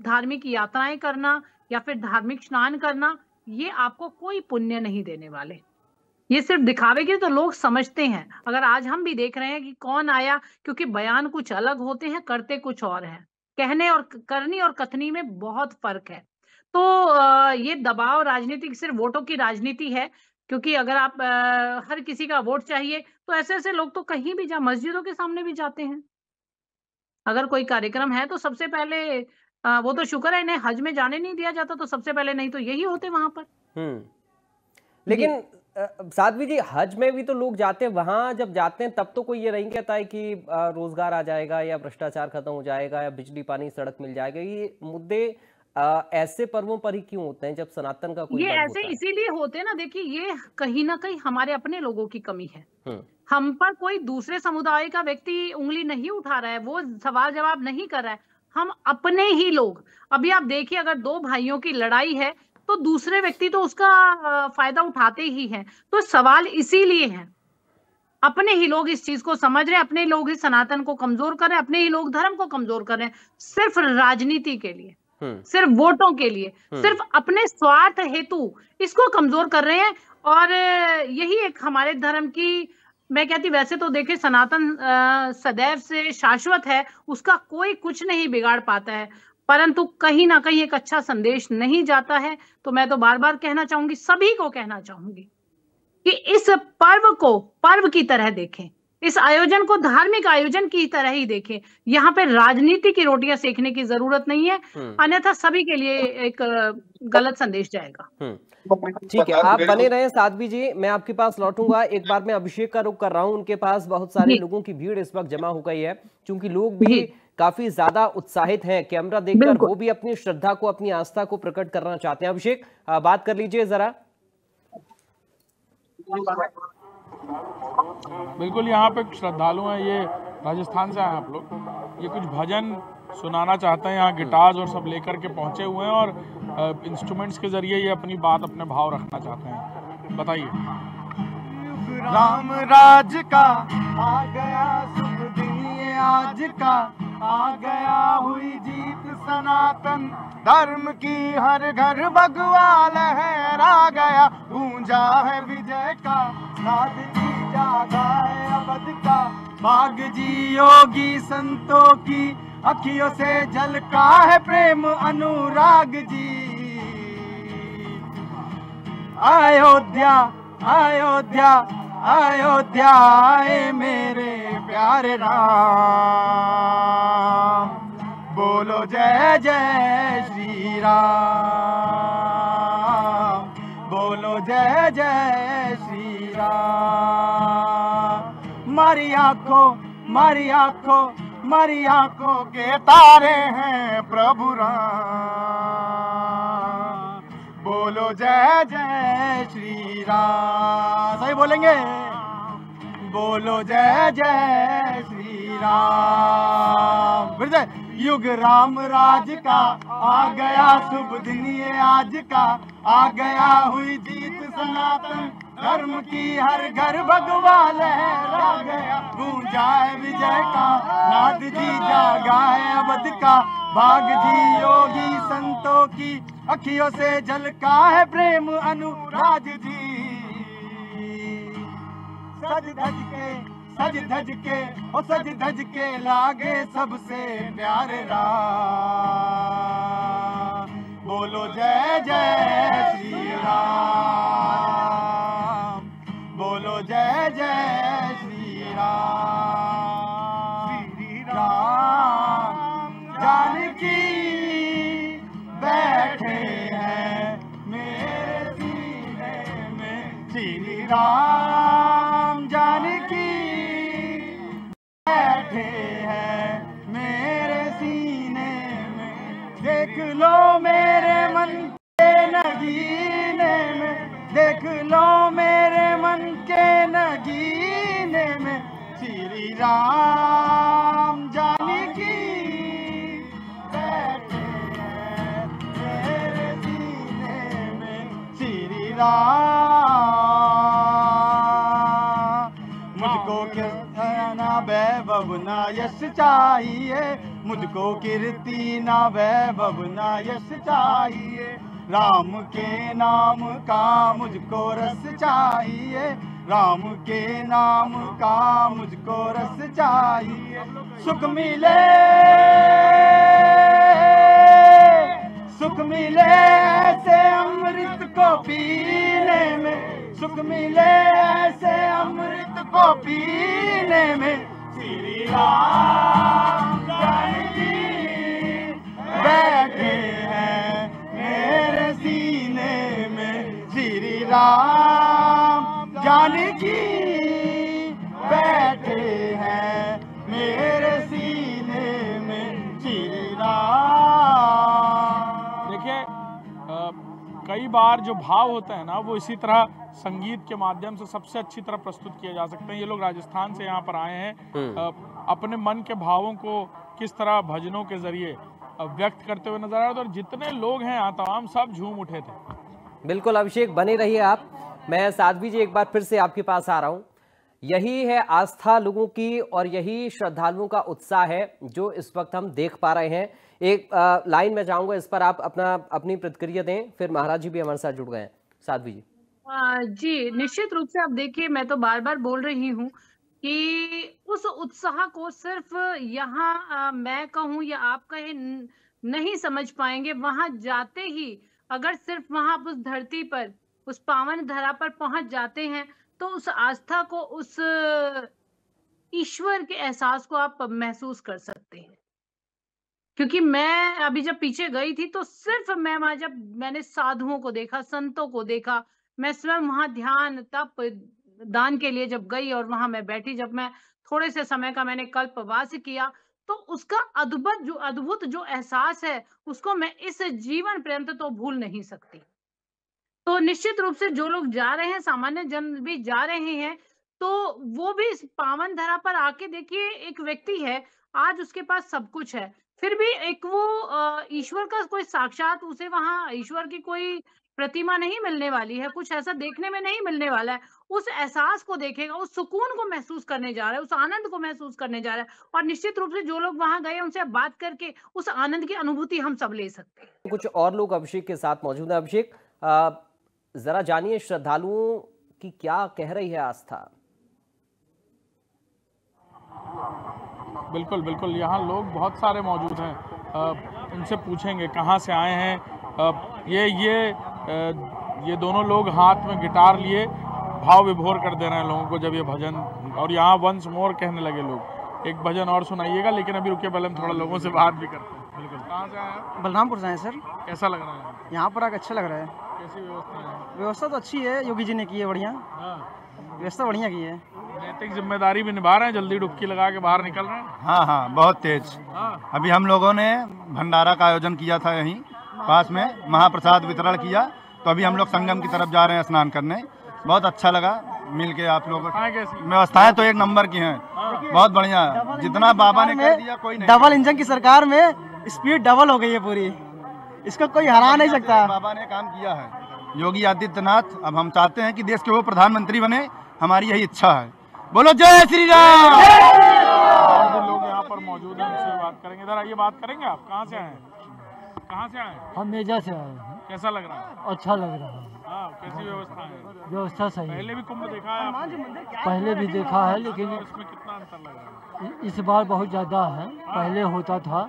धार्मिक यात्राएं करना या फिर धार्मिक स्नान करना, ये आपको कोई पुण्य नहीं देने वाले। ये सिर्फ दिखावे के लिए तो लोग समझते हैं। अगर आज हम भी देख रहे हैं कि कौन आया, क्योंकि बयान कुछ अलग होते हैं, करते कुछ और हैं। कहने और करनी और कथनी में बहुत फर्क है। तो ये दबाव राजनीति सिर्फ वोटों की राजनीति है, क्योंकि अगर आप हर किसी का वोट चाहिए तो ऐसे ऐसे लोग तो कहीं भी मस्जिदों के सामने भी जाते हैं। अगर कोई कार्यक्रम है तो सबसे पहले वो तो शुक्र है इन्हें हज में जाने नहीं दिया जाता, तो सबसे पहले नहीं तो यही होते वहां पर। लेकिन साध्वी जी, हज में भी तो लोग जाते हैं, वहां जब जाते हैं तब तो कोई ये नहीं कहता है कि रोजगार आ जाएगा या भ्रष्टाचार खत्म हो जाएगा या बिजली पानी सड़क मिल जाएगा। ये मुद्दे ऐसे पर्वों पर ही क्यों होते हैं जब सनातन का कोई ये ऐसे इसीलिए होते हैं ना। देखिए, ये कहीं ना कहीं हमारे अपने लोगों की कमी है। हम पर कोई दूसरे समुदाय का व्यक्ति उंगली नहीं उठा रहा है, वो सवाल जवाब नहीं कर रहा है। हम अपने ही लोग, अभी आप देखिए, अगर दो भाइयों की लड़ाई है तो दूसरे व्यक्ति तो उसका फायदा उठाते ही हैं। तो सवाल इसीलिए है, अपने ही लोग इस चीज को समझ रहे हैं, अपने लोग ही सनातन को कमजोर कर रहे हैं, अपने ही लोग धर्म को कमजोर कर रहे हैं, सिर्फ राजनीति के लिए, सिर्फ वोटों के लिए, सिर्फ अपने स्वार्थ हेतु इसको कमजोर कर रहे हैं। और यही एक हमारे धर्म की, मैं कहती, वैसे तो देखे सनातन सदैव से शाश्वत है, उसका कोई कुछ नहीं बिगाड़ पाता है, परंतु कहीं ना कहीं एक अच्छा संदेश नहीं जाता है। तो मैं तो बार बार कहना चाहूंगी, सभी को कहना चाहूंगी कि इस पर्व को पर्व की तरह देखें, इस आयोजन को धार्मिक आयोजन की तरह ही देखें। यहाँ पे राजनीति की रोटियां सेकने की जरूरत नहीं है, अन्यथा सभी के लिए एक गलत संदेश जाएगा। ठीक है, आप बने रहे साध्वी जी, मैं आपके पास लौटूंगा। एक बार मैं अभिषेक का रुख कर रहा हूं, उनके पास बहुत सारे लोगों की भीड़ इस वक्त जमा हो गई है, क्योंकि लोग भी काफी ज्यादा उत्साहित हैं कैमरा देखकर, वो भी अपनी श्रद्धा को, अपनी आस्था को प्रकट करना चाहते हैं। अभिषेक, बात कर लीजिए जरा। बिल्कुल, यहाँ पे श्रद्धालु हैं, ये राजस्थान से आए आप लोग, ये कुछ भजन सुनाना चाहते हैं, यहाँ गिटार्स और सब लेकर के पहुंचे हुए हैं और इंस्ट्रूमेंट्स के जरिए ये अपनी बात, अपने भाव रखना चाहते हैं। बताइए। राम राज का आ गया शुभ दिन ये आज का, आ गया हुई जीत सनातन धर्म की, हर घर भगवा लहरा गया, गूंजा है विजय का नाद जी, जागा है अवध का भाग जी, योगी संतों की अखियों से झलका है प्रेम अनुराग जी। अयोध्या अयोध्या अयोध्या आए मेरे प्यारे राम, बोलो जय जय श्री राम, बोलो जय जय श्री राम। मारी आंखों मारी आंखों मारी आंखों के तारे हैं प्रभु राम, बोलो जय जय श्री राम। सही बोलेंगे, बोलो जय जय श्री राम। फिर से, युग राम राज का आ गया शुभ दिन ये आज का, आ गया हुई जीत सनातन धर्म की, हर घर भगवा लहरा गया, गूंजा है विजय का नाद जी, जागा है अवध का भाग जी, योगी संतों की अखियों से झलका है प्रेम अनुराग जी। सज धज के और सज धज के लागे सबसे प्यारे राम, बोलो जय जय श्री राम, बोलो जय जय श्री राम। श्री राम जानकी बैठे हैं मेरे सीने में, श्री राम जानकी बैठे हैं मेरे सीने में, देख लो मेरे मन के नगीने में, देख लो मेरे मन के नगीने में, श्री राम जानकी बैठे हैं मेरे सीने में, श्री राम। मुझको ना वैभव ना यश चाहिए, मुझको कीर्ति ना वैभव ना यश चाहिए, राम के नाम का मुझको रस चाहिए, राम के नाम का मुझको रस चाहिए। सुख मिले ऐसे अमृत को पीने में, सुख मिले ऐसे अमृत को पीने में, श्री राम जानकी बैठे हैं मेरे सीने में, श्री राम जानकी बैठे हैं मेरे सीने में, श्री राम। देखिए, कई बार जो भाव होते हैं ना, वो इसी तरह संगीत के माध्यम से सबसे अच्छी तरह प्रस्तुत किए जा सकते हैं। ये लोग राजस्थान से यहाँ पर आए हैं, अपने मन के भावों को किस तरह भजनों के जरिए व्यक्त करते हुए नजर आ रहे थे, और जितने लोग हैं यहाँ तमाम सब झूम उठे थे। बिल्कुल अभिषेक, बने रहिए आप। मैं साध्वी जी एक बार फिर से आपके पास आ रहा हूं। यही है आस्था लोगों की और यही श्रद्धालुओं का उत्साह है जो इस वक्त हम देख पा रहे हैं। एक लाइन में जाऊंगा, इस पर आप अपनी प्रतिक्रिया दें, फिर महाराज जी भी हमारे साथ जुड़ गए हैं। साध्वी जी। जी, निश्चित रूप से आप देखिए, मैं तो बार बार बोल रही हूँ कि उस उत्साह को सिर्फ यहाँ मैं कहूँ या आप कहें नहीं समझ पाएंगे। वहां जाते ही अगर सिर्फ वहां आप उस धरती पर, उस पावन धरा पर पहुंच जाते हैं तो उस आस्था को, उस ईश्वर के एहसास को आप महसूस कर सकते हैं। क्योंकि मैं अभी जब पीछे गई थी तो सिर्फ मैं वहां, जब मैंने साधुओं को देखा, संतों को देखा, मैं स्वयं वहां ध्यान तप दान के लिए जब गई और वहां मैं बैठी, जब मैं थोड़े से समय का मैंने कल्पवास किया, तो उसका अद्भुत जो एहसास है उसको मैं इस जीवन पर्यंत तो भूल नहीं सकती। तो निश्चित रूप से जो लोग जा रहे हैं, सामान्य जन भी जा रहे हैं, तो वो भी इस पावन धरा पर आके देखिए, एक व्यक्ति है, आज उसके पास सब कुछ है, फिर भी एक वो ईश्वर का कोई साक्षात, उसे वहां ईश्वर की कोई प्रतिमा नहीं मिलने वाली है, कुछ ऐसा देखने में नहीं मिलने वाला है। उस एहसास को देखेगा, उस सुकून को महसूस करने जा रहा है, उस आनंद को महसूस करने जा रहा है। और निश्चित रूप से जो लोग वहां गए, उनसे बात करके उस आनंद की अनुभूति हम सब ले सकते हैं। कुछ और लोग अभिषेक के साथ मौजूद है। अभिषेक, जरा जानिए श्रद्धालुओं की क्या कह रही है आस्था। बिल्कुल बिल्कुल, यहाँ लोग बहुत सारे मौजूद हैं। उनसे पूछेंगे कहाँ से आए हैं। ये दोनों लोग हाथ में गिटार लिए भाव विभोर कर दे रहे हैं लोगों को जब ये भजन, और यहाँ वंस मोर कहने लगे लोग। एक भजन और सुनाइएगा, लेकिन अभी रुके पहले हम थोड़ा लोगों से बात भी करते हैं। बिल्कुल, कहाँ से आए हैं? बलरामपुर से आए सर। कैसा लग रहा है? यहाँ पर आकर अच्छा लग रहा है। कैसी व्यवस्था है? व्यवस्था तो अच्छी है, योगी जी ने की है, बढ़िया व्यवस्था बढ़िया की है। नैतिक जिम्मेदारी भी निभा रहे हैं, जल्दी डुबकी लगा के बाहर निकल रहे हैं। हाँ, बहुत तेज। अभी हम लोगों ने भंडारा का आयोजन किया था, यहीं पास में महाप्रसाद वितरण किया, तो अभी हम लोग संगम की तरफ जा रहे हैं स्नान करने। बहुत अच्छा लगा मिल के आप लोगों की। व्यवस्थाएं तो एक नंबर की हैं, बहुत बढ़िया। जितना बाबा ने कर दिया कोई नहीं। डबल इंजन की सरकार में स्पीड डबल हो गई है पूरी, इसको कोई हरा नहीं सकता। बाबा ने काम किया है, योगी आदित्यनाथ। अब हम चाहते हैं कि देश के वो प्रधानमंत्री बने, हमारी यही इच्छा है। बोलो जय श्री राम। और भी लोग यहाँ पर मौजूद हैं, उनसे बात करेंगे। इधर आइए, बात करेंगे। आप कहाँ से आए? कहाँ से आए? हम मेजा से आए हैं। कैसा लग रहा है? अच्छा लग रहा है। कैसी व्यवस्था है? व्यवस्था सही है। पहले भी कुंभ देखा है आपने? पहले भी देखा है, लेकिन इसमें कितना अंतर लग रहा है? इस बार बहुत ज्यादा है। पहले होता था,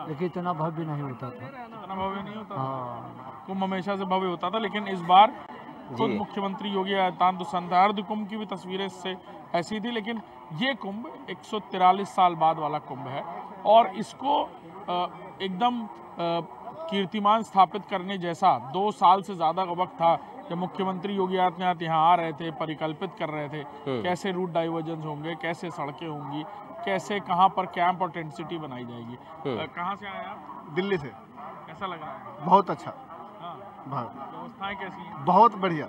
लेकिन इतना भव्य नहीं होता था। इतना भव्य नहीं होता? कुंभ हमेशा से भव्य होता था, लेकिन इस बार खुद मुख्यमंत्री योगी आदित्यनाथ तो संत अर्ध कुंभ की भी तस्वीरें इससे ऐसी थी, लेकिन ये कुंभ 143 साल बाद वाला कुंभ है, और इसको एकदम कीर्तिमान स्थापित करने जैसा 2 साल से ज़्यादा का वक्त था जब मुख्यमंत्री योगी आदित्यनाथ यहाँ आ रहे थे, परिकल्पित कर रहे थे कैसे रूट डाइवर्जन होंगे, कैसे सड़कें होंगी, कैसे कहाँ पर कैंप और टेंट सिटी बनाई जाएगी। कहाँ से आए आप? दिल्ली से। कैसा लग रहा है? बहुत अच्छा। व्यवस्थाएं कैसी हैं? बहुत बढ़िया।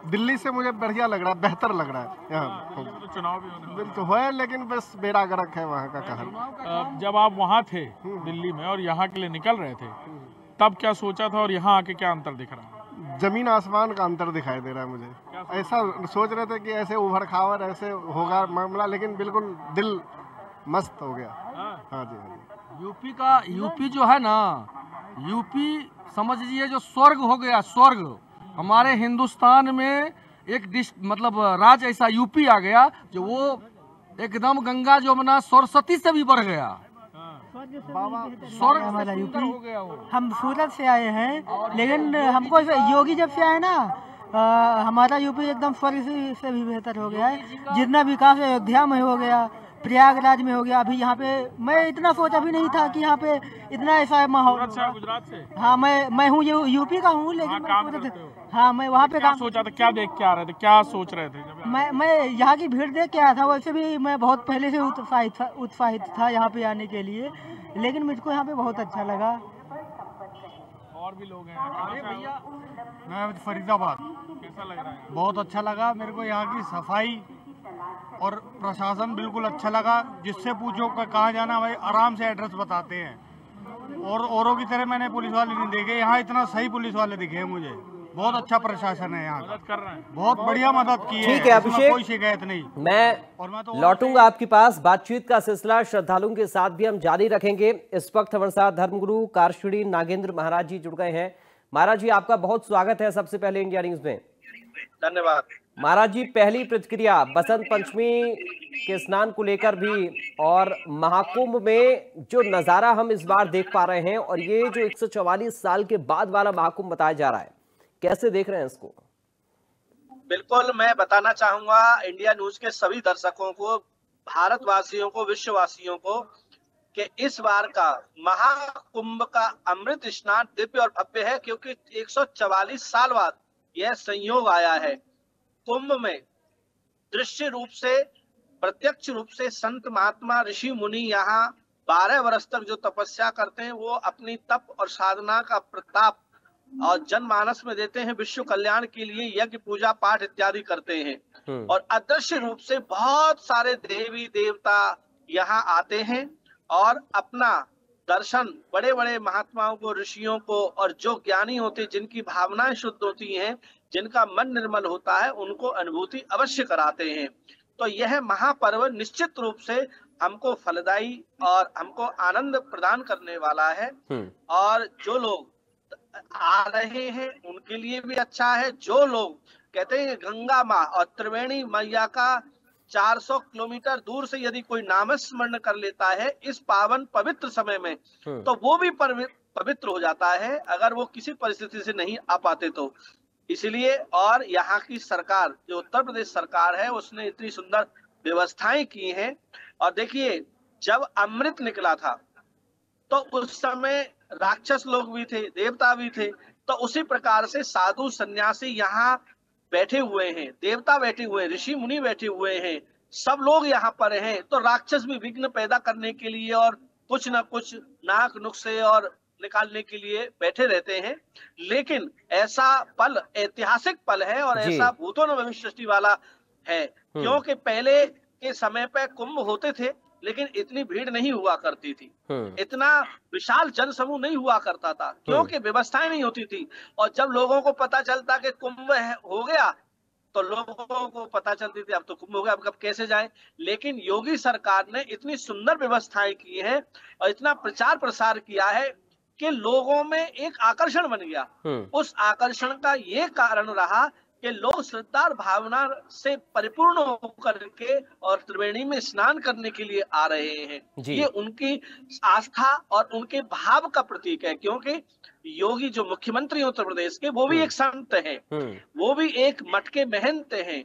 दिल्ली से मुझे बढ़िया लग रहा है, बेहतर लग रहा है यहाँ। तो चुनाव भी होने तो है, लेकिन बस बेड़ा गर्क है वहाँ का कहल। जब आप वहाँ थे दिल्ली में और यहाँ के लिए निकल रहे थे, तब क्या सोचा था और यहाँ आके क्या अंतर दिख रहा है? जमीन आसमान का अंतर दिखाई दे रहा है मुझे। ऐसा सोच रहे थे कि ऐसे उभर खावर ऐसे होगा मामला, लेकिन बिल्कुल दिल मस्त हो गया। हाँ जी। यूपी जो है ना, यूपी समझ लीजिए जो स्वर्ग हो गया, स्वर्ग। हमारे हिंदुस्तान में एक मतलब राज्य ऐसा यूपी आ गया जो वो एकदम गंगा जमुना सरस्वती से भी बढ़ गया। स्वर्ग हमारा यूपी हो गया वो। हम सूरत से आए हैं, लेकिन हमको योगी जब से आए ना, हमारा यूपी एकदम स्वर्ग से भी बेहतर हो गया है। जितना विकास अयोध्या में हो गया, प्रयागराज में हो गया, अभी यहाँ पे मैं इतना सोचा भी नहीं था कि यहाँ पे इतना ऐसा माहौल। गुजरात से? हाँ, मैं हूँ यूपी का हूँ, लेकिन हाँ मैं वहाँ पे काम सोचा था। क्या देख के आ रहे थे, क्या सोच रहे थे जब? मैं यहाँ की भीड़ देख के आया था। वैसे भी मैं बहुत पहले से उत्साहित था यहाँ पे आने के लिए, लेकिन मुझको यहाँ पे बहुत अच्छा लगा। और भी लोग हैं। अरे भैया, मैं फरीदाबाद। कैसा लग रहा है? बहुत अच्छा लगा मेरे को। यहाँ की सफाई और प्रशासन बिल्कुल अच्छा लगा। जिससे पूछो कहाँ जाना, भाई आराम से एड्रेस बताते हैं। और औरों की तरह मैंने पुलिस वाले नहीं देखे, यहाँ इतना सही पुलिस वाले दिखे मुझे। बहुत अच्छा प्रशासन है यहाँ मदद कर रहे हैं, बहुत बढ़िया मदद की है। ठीक है अभिषेक, कोई शिकायत नहीं। मैं लौटूंगा आपके पास। बातचीत का सिलसिला श्रद्धालुओं के साथ भी हम जारी रखेंगे। इस वक्त हमारे साथ धर्मगुरु कारशुड़ी नागेंद्र महाराज जी जुड़ गए हैं। महाराज जी आपका बहुत स्वागत है सबसे पहले इंडिया न्यूज में। धन्यवाद। महाराज जी, पहली प्रतिक्रिया बसंत पंचमी के स्नान को लेकर भी और महाकुंभ में जो नजारा हम इस बार देख पा रहे हैं और ये जो 144 साल के बाद वाला महाकुंभ बताया जा रहा है, कैसे देख रहे हैं इसको? बिल्कुल, मैं बताना चाहूंगा इंडिया न्यूज के सभी दर्शकों को, भारतवासियों को, विश्ववासियों को कि इस बार का महाकुंभ का अमृत स्नान दिव्य और भव्य है, क्योंकि 144 साल बाद यह संयोग आया है। कुंभ में दृश्य रूप से, प्रत्यक्ष रूप से संत महात्मा ऋषि मुनि यहाँ 12 वर्ष तक जो तपस्या करते हैं, वो अपनी तप और साधना का प्रताप और जनमानस में देते हैं, विश्व कल्याण के लिए यज्ञ पूजा पाठ इत्यादि करते हैं। और अदृश्य रूप से बहुत सारे देवी देवता यहाँ आते हैं और अपना दर्शन, बड़े बड़े महात्माओं को, ऋषियों को, और जो ज्ञानी होते, जिनकी भावनाएं शुद्ध होती हैं, जिनका मन निर्मल होता है, उनको अनुभूति अवश्य कराते हैं। तो यह महापर्व निश्चित रूप से हमको फलदायी और हमको आनंद प्रदान करने वाला है। और जो लोग आ रहे हैं उनके लिए भी अच्छा है। जो लोग कहते हैं गंगा माँ और त्रिवेणी मैया का 400 किलोमीटर दूर से यदि कोई नामस्मरण कर लेता है इस पावन पवित्र समय में, तो वो भी पवित्र हो जाता है, अगर वो किसी परिस्थिति से नहीं आ पाते तो। इसलिए, और यहाँ की सरकार, जो उत्तर प्रदेश सरकार है, उसने इतनी सुंदर व्यवस्थाएं की हैं। और देखिए, जब अमृत निकला था तो उस समय राक्षस लोग भी थे, देवता भी थे, तो उसी प्रकार से साधु सन्यासी यहाँ बैठे हुए हैं, देवता बैठे हुए हैं, ऋषि मुनि बैठे हुए हैं, सब लोग यहाँ पर हैं। तो राक्षस भी विघ्न पैदा करने के लिए और कुछ न कुछ नाक नुक्से और निकालने के लिए बैठे रहते हैं। लेकिन ऐसा पल, ऐतिहासिक पल है और ऐसा भूतों न भविष्य सृष्टि वाला है, क्योंकि पहले के समय पे कुंभ होते थे लेकिन इतनी भीड़ नहीं हुआ करती थी, इतना विशाल जन समूह नहीं हुआ करता था, क्योंकि व्यवस्थाएं नहीं होती थी। और जब लोगों को पता चलता कि कुंभ हो गया तो लोगों को पता चलती थी अब तो कुंभ हो गया, अब कब कैसे जाएं। लेकिन योगी सरकार ने इतनी सुंदर व्यवस्थाएं की है और इतना प्रचार प्रसार किया है कि लोगों में एक आकर्षण बन गया। उस आकर्षण का ये कारण रहा कि लोग श्रद्धा और भावना से परिपूर्ण होकर के और त्रिवेणी में स्नान करने के लिए आ रहे हैं। ये उनकी आस्था और उनके भाव का प्रतीक है, क्योंकि योगी जो मुख्यमंत्री उत्तर प्रदेश के, वो भी एक संत हैं, वो भी एक मठ के महंत हैं।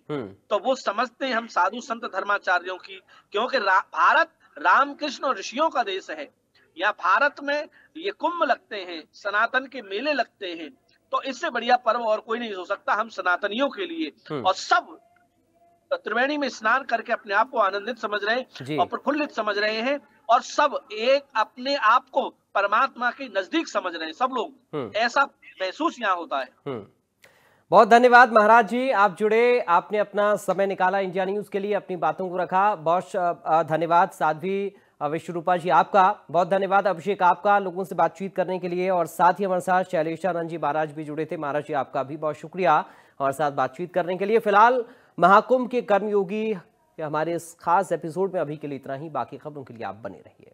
तो वो समझते हैं हम साधु संत धर्माचार्यों की, क्योंकि भारत रामकृष्ण और ऋषियों का देश है। यहाँ भारत में ये कुंभ लगते हैं, सनातन के मेले लगते हैं, तो इससे बढ़िया पर्व और कोई नहीं हो सकता हम सनातनियों के लिए। और सब त्रिवेणी में स्नान करके अपने आप को आनंदित समझ रहे हैं और प्रफुल्लित समझ रहे हैं, और सब एक अपने आप को परमात्मा के नजदीक समझ रहे हैं, सब लोग ऐसा महसूस यहाँ होता है। बहुत धन्यवाद महाराज जी, आप जुड़े, आपने अपना समय निकाला इंडिया न्यूज के लिए, अपनी बातों को रखा। बहुत धन्यवाद साध्वी विश्वरूपा जी आपका, बहुत धन्यवाद अभिषेक आपका लोगों से बातचीत करने के लिए, और साथ ही हमारे साथ शैलेशानंद जी महाराज भी जुड़े थे। महाराज जी आपका भी बहुत शुक्रिया हमारे साथ बातचीत करने के लिए। फिलहाल महाकुंभ के कर्मयोगी हमारे इस खास एपिसोड में अभी के लिए इतना ही, बाकी खबरों के लिए आप बने रहिए।